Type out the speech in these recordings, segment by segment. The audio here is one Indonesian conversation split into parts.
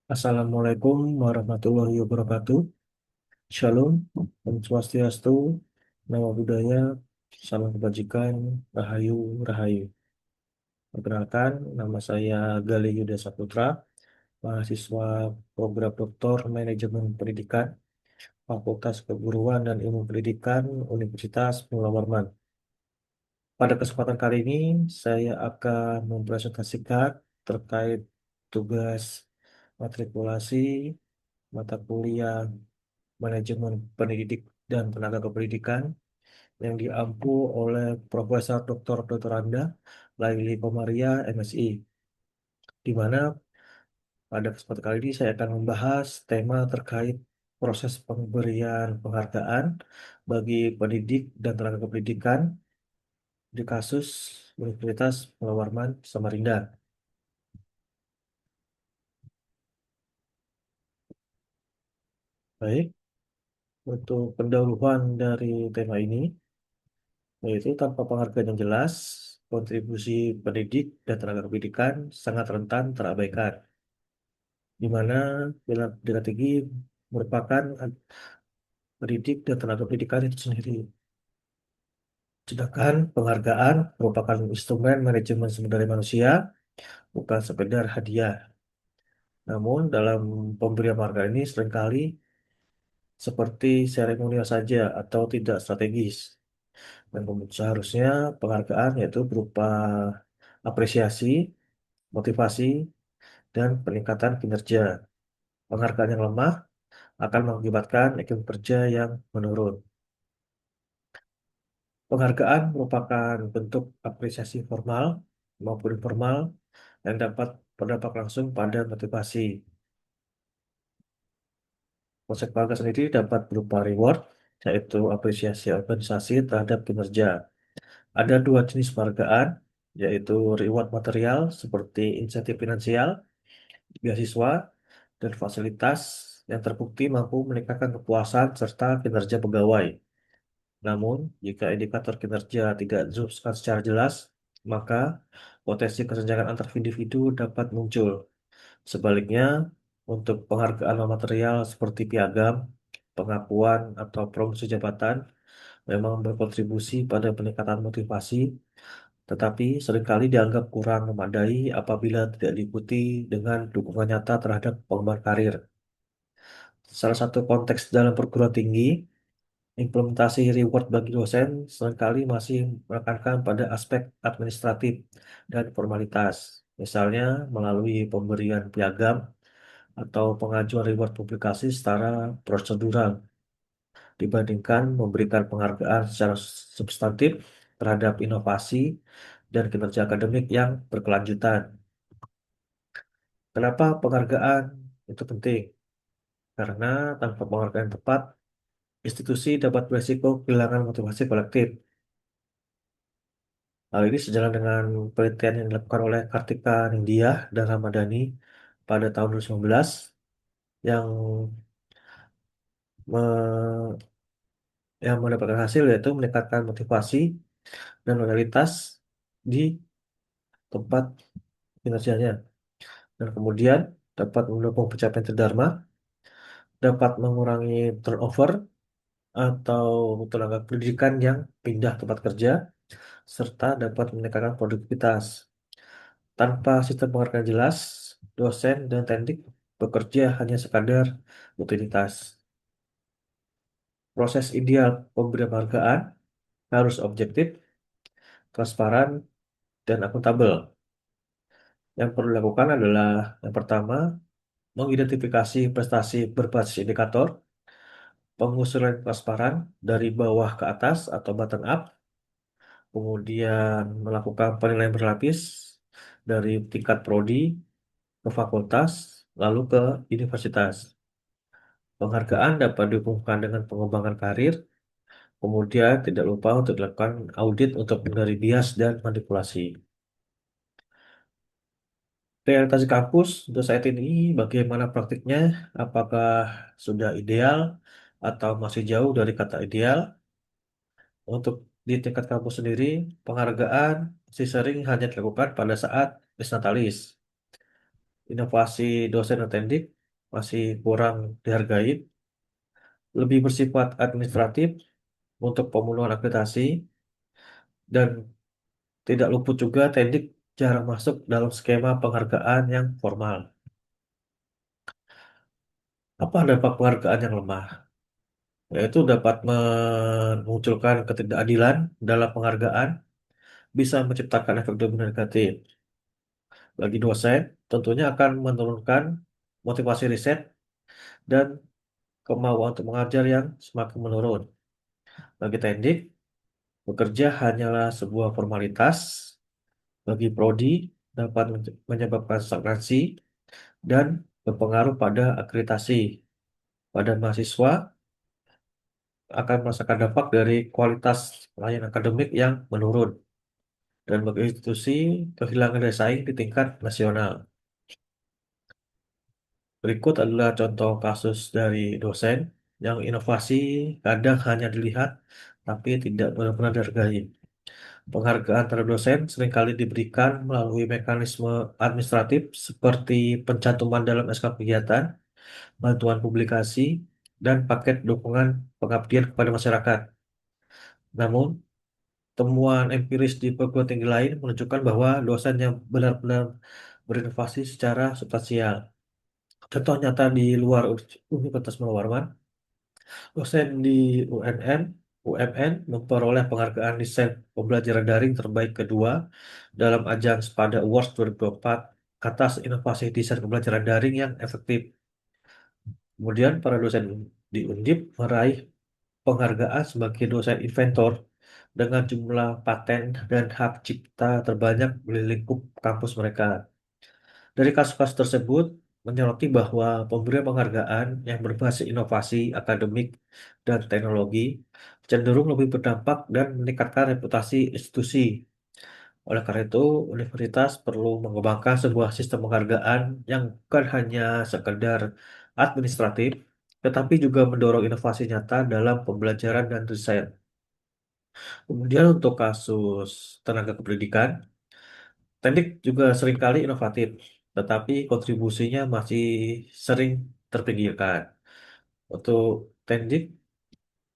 Assalamualaikum warahmatullahi wabarakatuh. Shalom, Om Swastiastu, Namo Buddhaya, Salam Kebajikan, Rahayu, Rahayu. Perkenalkan, nama saya Gali Yuda Saputra, mahasiswa program Doktor Manajemen Pendidikan, Fakultas Keguruan dan Ilmu Pendidikan, Universitas Muhammad Warman. Pada kesempatan kali ini, saya akan mempresentasikan terkait tugas matrikulasi mata kuliah Manajemen Pendidik dan Tenaga Kependidikan yang diampu oleh Profesor Dr. Anda Laili Komaria, MSI, di mana pada kesempatan kali ini saya akan membahas tema terkait proses pemberian penghargaan bagi pendidik dan tenaga kependidikan di kasus Universitas Muhammad Warman, Samarinda. Baik, untuk pendahuluan dari tema ini, yaitu tanpa penghargaan yang jelas, kontribusi pendidik dan tenaga pendidikan sangat rentan terabaikan, di mana bila strategi merupakan pendidik dan tenaga pendidikan itu sendiri. Sedangkan penghargaan merupakan instrumen manajemen sumber daya manusia, bukan sekedar hadiah. Namun dalam pemberian penghargaan ini seringkali seperti seremonial saja atau tidak strategis. Dan seharusnya penghargaan yaitu berupa apresiasi, motivasi, dan peningkatan kinerja. Penghargaan yang lemah akan mengakibatkan iklim kerja yang menurun. Penghargaan merupakan bentuk apresiasi formal maupun informal yang dapat berdampak langsung pada motivasi. Konsep penghargaan sendiri dapat berupa reward, yaitu apresiasi organisasi terhadap kinerja. Ada dua jenis penghargaan, yaitu reward material seperti insentif finansial, beasiswa, dan fasilitas yang terbukti mampu meningkatkan kepuasan serta kinerja pegawai. Namun, jika indikator kinerja tidak dijelaskan secara jelas, maka potensi kesenjangan antar individu dapat muncul. Sebaliknya, untuk penghargaan material seperti piagam, pengakuan, atau promosi jabatan memang berkontribusi pada peningkatan motivasi, tetapi seringkali dianggap kurang memadai apabila tidak diikuti dengan dukungan nyata terhadap pengembangan karir. Salah satu konteks dalam perguruan tinggi, implementasi reward bagi dosen seringkali masih menekankan pada aspek administratif dan formalitas, misalnya melalui pemberian piagam atau pengajuan reward publikasi secara prosedural, dibandingkan memberikan penghargaan secara substantif terhadap inovasi dan kinerja akademik yang berkelanjutan. Kenapa penghargaan itu penting? Karena tanpa penghargaan yang tepat, institusi dapat beresiko kehilangan motivasi kolektif. Hal ini sejalan dengan penelitian yang dilakukan oleh Kartika Nindya dan Ramadhani pada tahun 2019 yang me- yang mendapatkan hasil yaitu meningkatkan motivasi dan loyalitas di tempat kinerjanya, dan kemudian dapat mendukung pencapaian terdharma, dapat mengurangi turnover atau tenaga pendidikan yang pindah tempat kerja, serta dapat meningkatkan produktivitas. Tanpa sistem penghargaan jelas, dosen dan teknik bekerja hanya sekadar rutinitas. Proses ideal pemberian penghargaan harus objektif, transparan, dan akuntabel. Yang perlu dilakukan adalah yang pertama, mengidentifikasi prestasi berbasis indikator, pengusulan transparan dari bawah ke atas atau bottom up, kemudian melakukan penilaian berlapis dari tingkat prodi ke fakultas, lalu ke universitas. Penghargaan dapat dihubungkan dengan pengembangan karir, kemudian tidak lupa untuk dilakukan audit untuk menghindari bias dan manipulasi. Realitas di kampus untuk saat ini bagaimana praktiknya? Apakah sudah ideal atau masih jauh dari kata ideal? Untuk di tingkat kampus sendiri, penghargaan masih sering hanya dilakukan pada saat Natalis, inovasi dosen dan teknik, masih kurang dihargai, lebih bersifat administratif untuk pemenuhan akreditasi, dan tidak luput juga teknik jarang masuk dalam skema penghargaan yang formal. Apa dampak penghargaan yang lemah? Yaitu dapat memunculkan ketidakadilan dalam penghargaan, bisa menciptakan efek domino negatif. Bagi dosen, tentunya akan menurunkan motivasi riset dan kemauan untuk mengajar yang semakin menurun. Bagi teknik, bekerja hanyalah sebuah formalitas. Bagi prodi, dapat menyebabkan stagnasi dan berpengaruh pada akreditasi. Pada mahasiswa, akan merasakan dampak dari kualitas layanan akademik yang menurun. Dan bagi institusi, kehilangan daya saing di tingkat nasional. Berikut adalah contoh kasus dari dosen yang inovasi kadang hanya dilihat tapi tidak benar-benar dihargai. Penghargaan terhadap dosen seringkali diberikan melalui mekanisme administratif seperti pencantuman dalam SK kegiatan, bantuan publikasi, dan paket dukungan pengabdian kepada masyarakat. Namun, temuan empiris di perguruan tinggi lain menunjukkan bahwa dosen yang benar-benar berinovasi secara substansial. Contoh nyata di luar Universitas Muhammad Warman, dosen di UMN memperoleh penghargaan desain pembelajaran daring terbaik kedua dalam ajang Spada Awards 2024 atas inovasi desain pembelajaran daring yang efektif. Kemudian para dosen di Undip meraih penghargaan sebagai dosen inventor dengan jumlah paten dan hak cipta terbanyak di lingkup kampus mereka. Dari kasus-kasus tersebut, menyoroti bahwa pemberian penghargaan yang berbasis inovasi akademik dan teknologi cenderung lebih berdampak dan meningkatkan reputasi institusi. Oleh karena itu, universitas perlu mengembangkan sebuah sistem penghargaan yang bukan hanya sekedar administratif, tetapi juga mendorong inovasi nyata dalam pembelajaran dan desain. Kemudian untuk kasus tenaga kependidikan, teknik juga seringkali inovatif, tetapi kontribusinya masih sering terpinggirkan. Untuk teknik,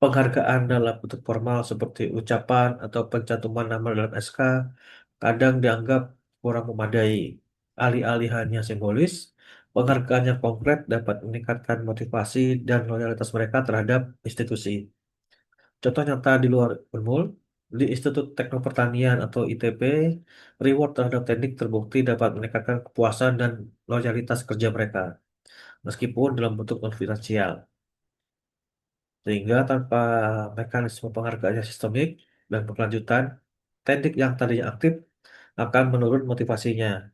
penghargaan dalam bentuk formal seperti ucapan atau pencantuman nama dalam SK kadang dianggap kurang memadai. Alih-alih hanya simbolis, penghargaan yang konkret dapat meningkatkan motivasi dan loyalitas mereka terhadap institusi. Contoh nyata di luar Unmul, di Institut Teknik Pertanian atau ITP, reward terhadap teknik terbukti dapat meningkatkan kepuasan dan loyalitas kerja mereka, meskipun dalam bentuk non-finansial. Sehingga tanpa mekanisme penghargaan yang sistemik dan berkelanjutan, teknik yang tadinya aktif akan menurun motivasinya.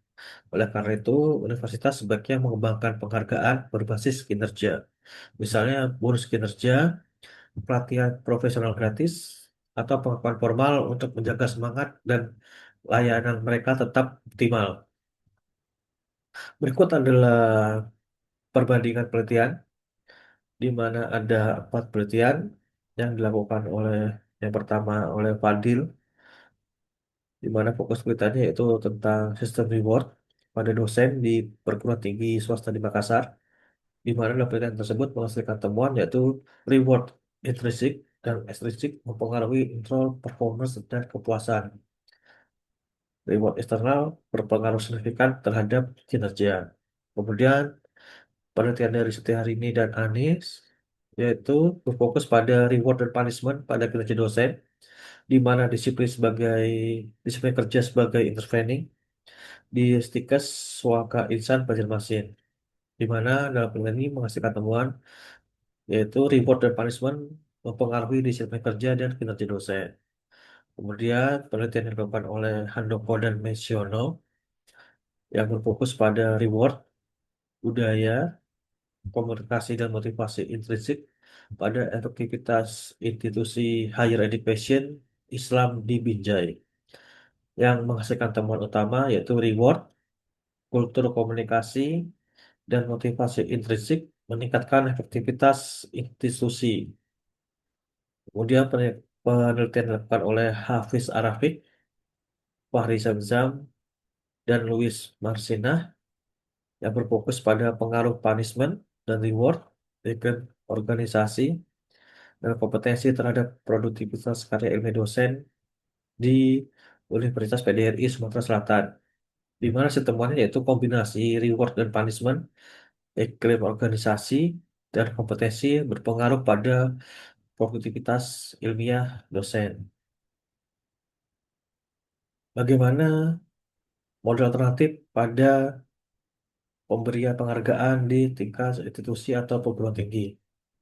Oleh karena itu, universitas sebaiknya mengembangkan penghargaan berbasis kinerja. Misalnya bonus kinerja, pelatihan profesional gratis, atau pengakuan formal untuk menjaga semangat dan layanan mereka tetap optimal. Berikut adalah perbandingan penelitian, di mana ada 4 penelitian yang dilakukan oleh yang pertama oleh Fadil, di mana fokus penelitiannya yaitu tentang sistem reward pada dosen di perguruan tinggi swasta di Makassar, di mana dalam penelitian tersebut menghasilkan temuan yaitu reward intrinsik dan ekstrinsik mempengaruhi internal performance dan kepuasan. Reward eksternal berpengaruh signifikan terhadap kinerja. Kemudian penelitian dari Setiarini dan Anis yaitu berfokus pada reward dan punishment pada kinerja dosen, di mana disiplin kerja sebagai intervening di Stikes Suaka Insan Banjarmasin, di mana dalam penelitian ini menghasilkan temuan yaitu reward dan punishment mempengaruhi disiplin kerja dan kinerja dosen. Kemudian penelitian yang dilakukan oleh Handoko dan Mesiono yang berfokus pada reward, budaya, komunikasi dan motivasi intrinsik pada efektivitas institusi higher education Islam di Binjai, yang menghasilkan temuan utama yaitu reward, kultur komunikasi, dan motivasi intrinsik meningkatkan efektivitas institusi. Kemudian penelitian dilakukan oleh Hafiz Arafik, Fahri Zamzam, dan Louis Marsinah yang berfokus pada pengaruh punishment dan reward, iklim organisasi, dan kompetensi terhadap produktivitas karya ilmiah dosen di Universitas PDRI Sumatera Selatan. Di mana temuannya yaitu kombinasi reward dan punishment, iklim organisasi, dan kompetensi berpengaruh pada produktivitas ilmiah dosen. Bagaimana model alternatif pada pemberian penghargaan di tingkat institusi atau perguruan tinggi?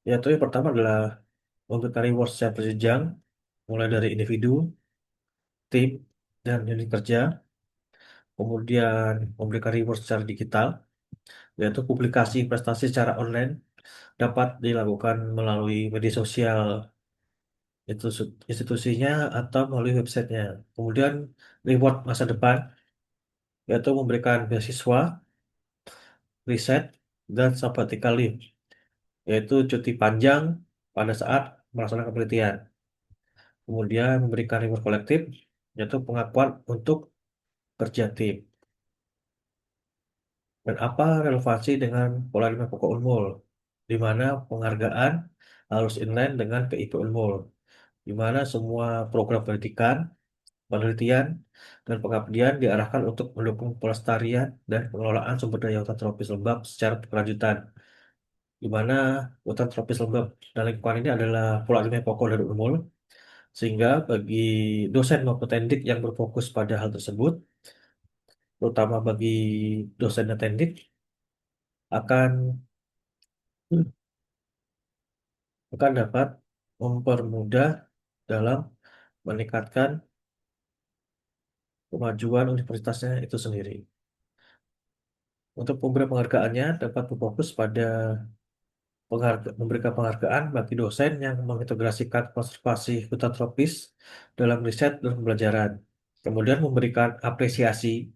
Yaitu yang pertama adalah memberikan reward secara berjenjang, mulai dari individu, tim, dan unit kerja. Kemudian memberikan reward secara digital, yaitu publikasi prestasi secara online dapat dilakukan melalui media sosial itu institusinya atau melalui websitenya. Kemudian reward masa depan, yaitu memberikan beasiswa, riset, dan sabbatical leave, yaitu cuti panjang pada saat melaksanakan penelitian. Kemudian memberikan reward kolektif, yaitu pengakuan untuk kerja tim. Dan apa relevansi dengan pola lima pokok Unmul, di mana penghargaan harus inline dengan PIP Unmul, di mana semua program pendidikan, penelitian, dan pengabdian diarahkan untuk mendukung pelestarian dan pengelolaan sumber daya hutan tropis lembab secara berkelanjutan, di mana hutan tropis lembab dan lingkungan ini adalah pola lima pokok dari Unmul, sehingga bagi dosen maupun tendik yang berfokus pada hal tersebut, terutama bagi dosen dan tendik, akan dapat mempermudah dalam meningkatkan kemajuan universitasnya itu sendiri. Untuk pemberian penghargaannya dapat berfokus pada memberikan penghargaan bagi dosen yang mengintegrasikan konservasi hutan tropis dalam riset dan pembelajaran. Kemudian memberikan apresiasi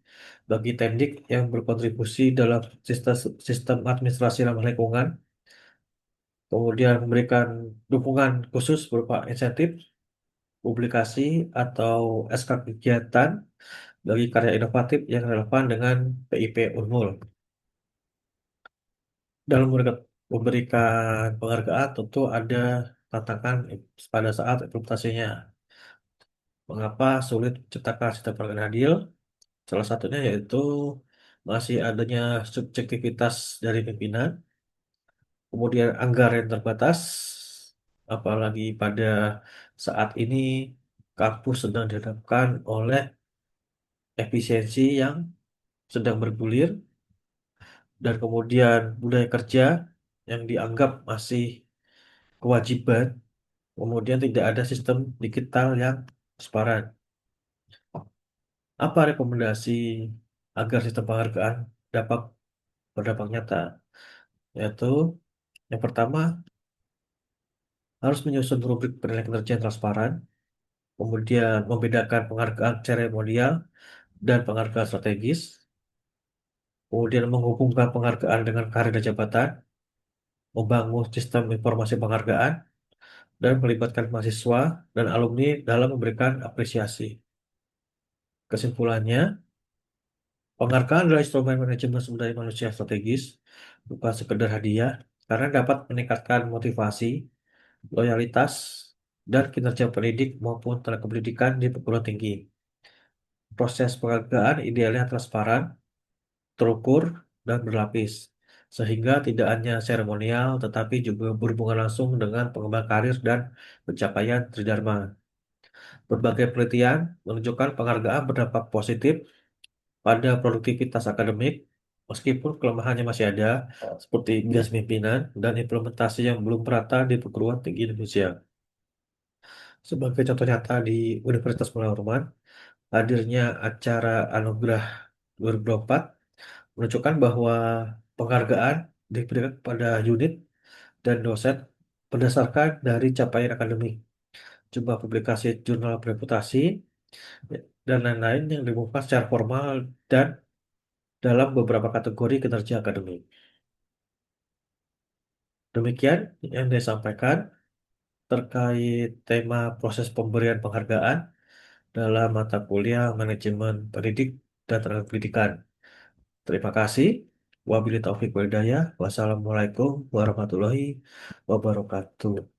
bagi tendik yang berkontribusi dalam sistem, sistem administrasi ramah lingkungan. Kemudian memberikan dukungan khusus berupa insentif, publikasi, atau SK kegiatan bagi karya inovatif yang relevan dengan PIP Unmul. Dalam memberikan penghargaan tentu ada tantangan pada saat implementasinya. Mengapa sulit menciptakan sistem penghargaan adil? Salah satunya yaitu masih adanya subjektivitas dari pimpinan, kemudian anggaran yang terbatas, apalagi pada saat ini kampus sedang dihadapkan oleh efisiensi yang sedang bergulir, dan kemudian budaya kerja yang dianggap masih kewajiban, kemudian tidak ada sistem digital yang transparan. Apa rekomendasi agar sistem penghargaan dapat berdampak nyata? Yaitu yang pertama harus menyusun rubrik penilaian kinerja yang transparan, kemudian membedakan penghargaan seremonial dan penghargaan strategis, kemudian menghubungkan penghargaan dengan karir dan jabatan, membangun sistem informasi penghargaan, dan melibatkan mahasiswa dan alumni dalam memberikan apresiasi. Kesimpulannya, penghargaan adalah instrumen manajemen sumber daya manusia strategis, bukan sekedar hadiah, karena dapat meningkatkan motivasi, loyalitas, dan kinerja pendidik maupun tenaga pendidikan di perguruan tinggi. Proses penghargaan idealnya transparan, terukur, dan berlapis, sehingga tidak hanya seremonial, tetapi juga berhubungan langsung dengan pengembangan karir dan pencapaian tridharma. Berbagai penelitian menunjukkan penghargaan berdampak positif pada produktivitas akademik, meskipun kelemahannya masih ada, seperti bias pimpinan dan implementasi yang belum merata di perguruan tinggi Indonesia. Sebagai contoh nyata di Universitas Muhammad, hadirnya acara Anugerah 2024 menunjukkan bahwa penghargaan diberikan pada unit dan dosen berdasarkan dari capaian akademik, jumlah publikasi jurnal bereputasi, dan lain-lain yang diumumkan secara formal dan dalam beberapa kategori kinerja akademik. Demikian yang saya sampaikan terkait tema proses pemberian penghargaan dalam mata kuliah Manajemen Pendidik dan Tenaga Pendidikan. Terima kasih. Wabillahi taufiq wal hidayah. Wassalamualaikum warahmatullahi wabarakatuh.